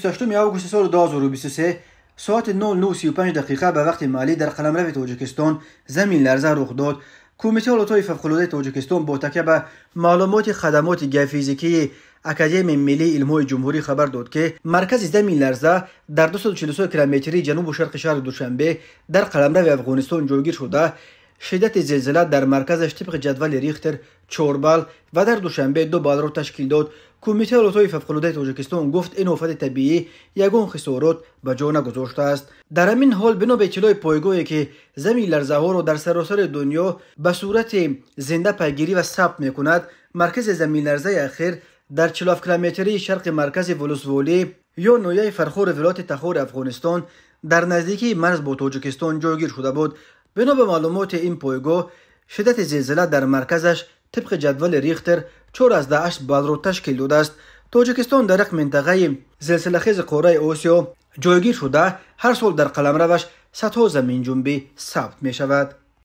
28 آگوست سال 2023 ساعت 09:35 دقیقه به وقت محلی در قلمرو تاجیکستان زمین لرزه رخ داد. کمیته حالات فوق‌العاده تاجیکستان با تکیه به معلومات خدمات گیوفیزیکی اکادمی ملی علوم جمهوری خبر داد که مرکز زمین لرزه در 243 کیلومتری جنوب و شرق شهر دوشنبه در قلمرو افغانستان جایگیر شده. شدت زلزله در مرکزش طبق جدول ریختر 4 بال و در دوشنبه 2 بال را تشکیل داد. کمیته حالات فوق‌العاده تاجیکستان گفت این آفت طبیعی یگان خسارات به جا نگذاشته است. در همین حال بنا به اطلاع پایگاهی که زمین لرزه ها را در سراسر دنیا به صورت زنده پیگیری و ثبت میکند، مرکز زمین لرزه اخیر در 47 کیلومتری شرق مرکز ولسوالی یا نویه فرخور ولایت تخار افغانستان در نزدیکی مرز با تاجیکستان جایگیر شده بود. بنا به معلومات این پایگاه، شدت زلزله در مرکزش طبق جدول ریختر 4.8 بال را تشکیل داده است. تاجیکستان در یک منطقه زلزله خیز قاره آسیا جایگیر شده، هر سال در قلمروش صدها زمین جنبی ثبت می شود.